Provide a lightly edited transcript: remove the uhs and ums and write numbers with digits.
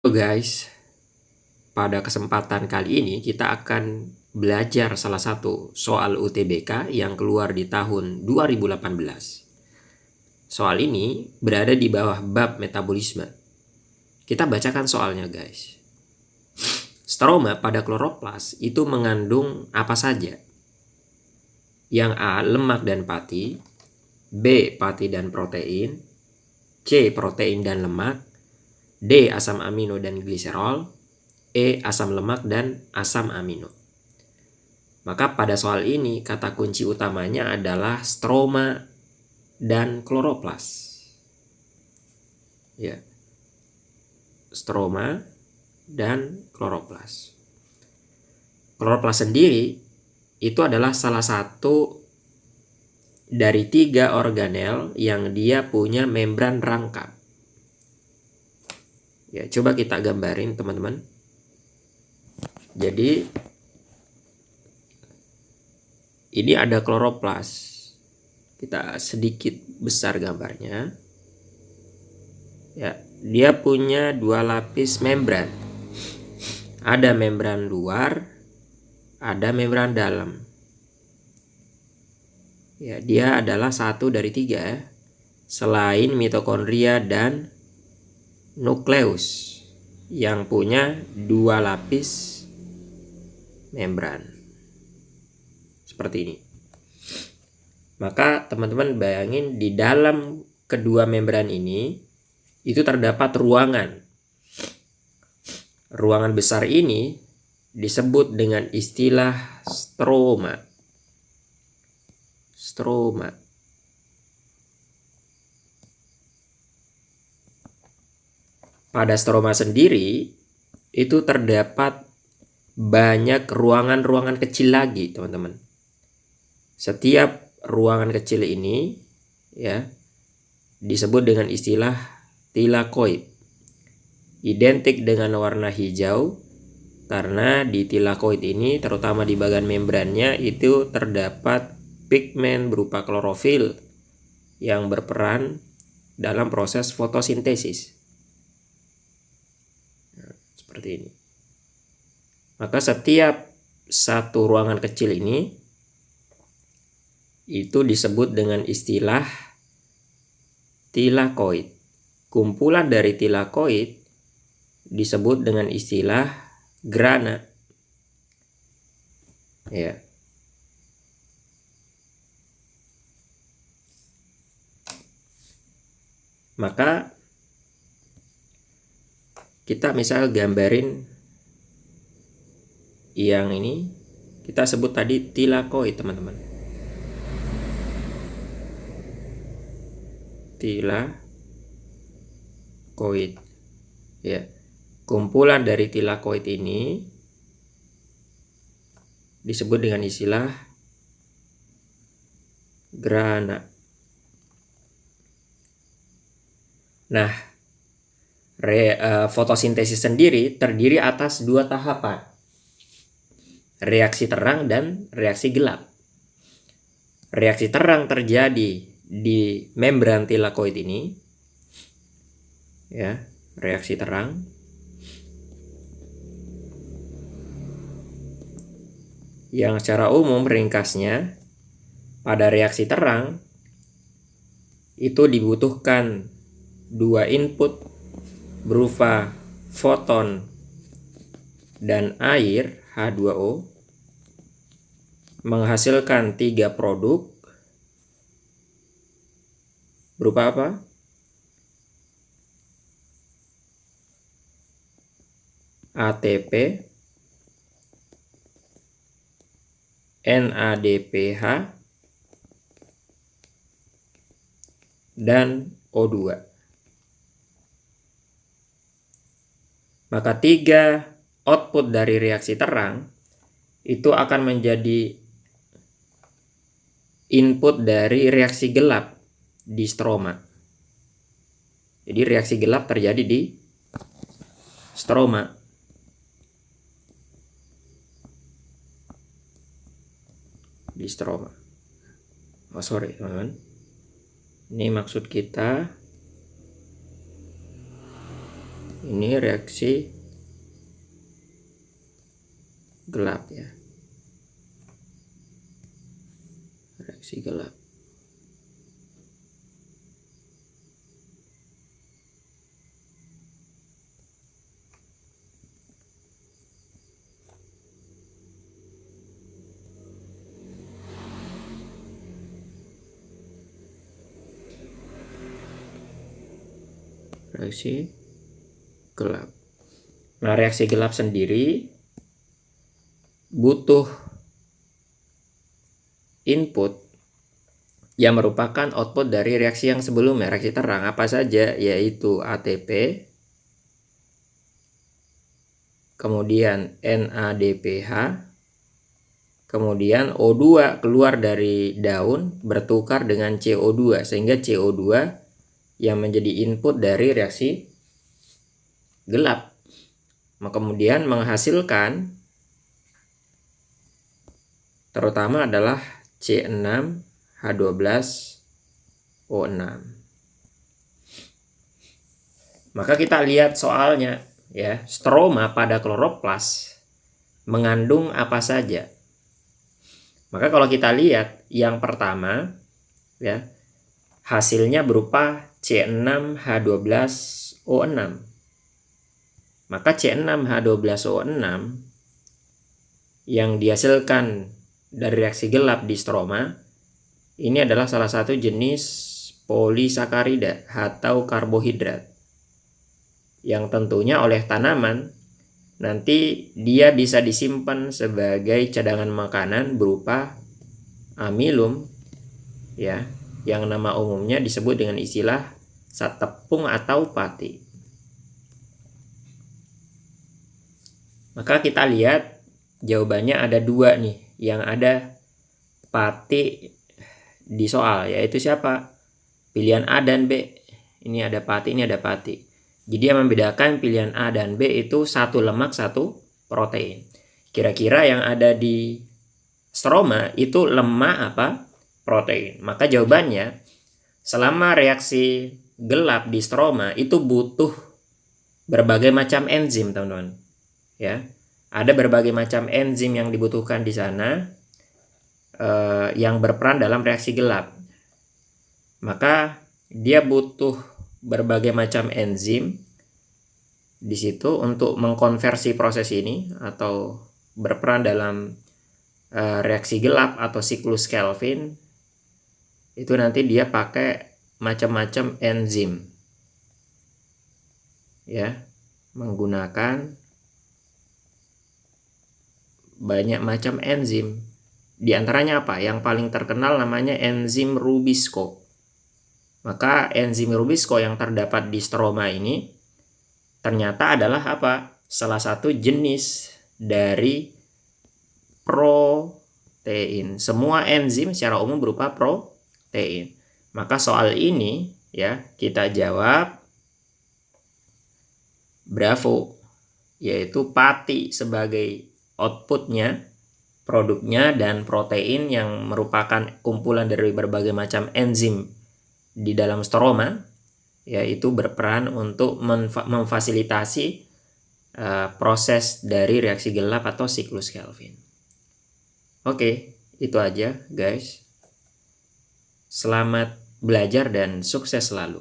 Halo guys, pada kesempatan kali ini kita akan belajar salah satu soal UTBK yang keluar di tahun 2018. Soal ini berada di bawah bab metabolisme. Kita bacakan soalnya guys. Stroma pada kloroplas itu mengandung apa saja? Yang A. Lemak dan pati, B. Pati dan protein, C. Protein dan lemak, D. Asam amino dan gliserol, E. Asam lemak dan asam amino. Maka pada soal ini kata kunci utamanya adalah stroma dan kloroplas. Ya. Stroma dan kloroplas. Kloroplas sendiri itu adalah salah satu dari 3 organel yang dia punya membran rangkap. Ya, coba kita gambarin teman-teman. Jadi ini ada kloroplas. Kita sedikit besar gambarnya. Ya, dia punya 2 lapis membran. Ada membran luar, ada membran dalam. Ya, dia adalah 1 dari 3 selain mitokondria dan nukleus yang punya 2 lapis membran. Seperti ini. Maka teman-teman bayangin di dalam kedua membran ini itu terdapat ruangan. Ruangan besar ini disebut dengan istilah stroma. Stroma. Pada stroma sendiri itu terdapat banyak ruangan-ruangan kecil lagi, teman-teman. Setiap ruangan kecil ini ya disebut dengan istilah tilakoid. Identik dengan warna hijau karena di tilakoid ini terutama di bagian membrannya itu terdapat pigmen berupa klorofil yang berperan dalam proses fotosintesis. Nah, seperti ini. Maka setiap satu ruangan kecil ini itu disebut dengan istilah tilakoid. Kumpulan dari tilakoid disebut dengan istilah grana. Ya. Maka kita misal gambarin yang ini, kita sebut tadi tilakoid, teman-teman. Tilakoid. Ya. Kumpulan dari tilakoid ini disebut dengan istilah grana. Nah, fotosintesis sendiri terdiri atas 2 tahapan. Reaksi terang dan reaksi gelap. Reaksi terang terjadi di membran tilakoid ini. Ya, reaksi terang. Yang secara umum ringkasnya pada reaksi terang itu dibutuhkan 2 input berupa foton dan air H2O menghasilkan 3 produk berupa apa? ATP, NADPH, dan O2. Maka 3 output dari reaksi terang itu akan menjadi input dari reaksi gelap di stroma. Jadi reaksi gelap terjadi di stroma. Di stroma. Oh sorry teman-teman. Ini maksud kita Ini reaksi gelap ya. Reaksi gelap. Reaksi gelap. Nah, reaksi gelap sendiri butuh input yang merupakan output dari reaksi yang sebelumnya, reaksi terang. Apa saja? Yaitu ATP, kemudian NADPH, kemudian O2 keluar dari daun bertukar dengan CO2, sehingga CO2 yang menjadi input dari reaksi gelap. Kemudian menghasilkan terutama adalah C6H12O6. Maka kita lihat soalnya ya, stroma pada kloroplas mengandung apa saja. Maka kalau kita lihat yang pertama ya, hasilnya berupa C6H12O6. Maka C6H12O6 yang dihasilkan dari reaksi gelap di stroma ini adalah salah satu jenis polisakarida atau karbohidrat yang tentunya oleh tanaman nanti dia bisa disimpan sebagai cadangan makanan berupa amilum ya, yang nama umumnya disebut dengan istilah satepung atau pati. Maka kita lihat jawabannya ada dua nih yang ada pati di soal, yaitu siapa? Pilihan A dan B. Ini ada pati, ini ada pati. Jadi yang membedakan pilihan A dan B itu satu lemak, satu protein. Kira-kira yang ada di stroma itu lemak apa? Protein. Maka jawabannya, selama reaksi gelap di stroma itu butuh berbagai macam enzim, teman-teman. Ya, ada berbagai macam enzim yang dibutuhkan di sana yang berperan dalam reaksi gelap. Maka dia butuh berbagai macam enzim di situ untuk mengkonversi proses ini atau berperan dalam reaksi gelap atau siklus Kelvin. Itu nanti dia pakai macam-macam enzim ya, menggunakan banyak macam enzim. Di antaranya apa? Yang paling terkenal namanya enzim Rubisco. Maka enzim Rubisco yang terdapat di stroma ini ternyata adalah apa? Salah satu jenis dari protein. Semua enzim secara umum berupa protein. Maka soal ini ya kita jawab bravo, yaitu pati sebagai outputnya, produknya, dan protein yang merupakan kumpulan dari berbagai macam enzim di dalam stroma, yaitu berperan untuk memfasilitasi proses dari reaksi gelap atau siklus Kelvin. Oke, itu aja guys. Selamat belajar dan sukses selalu.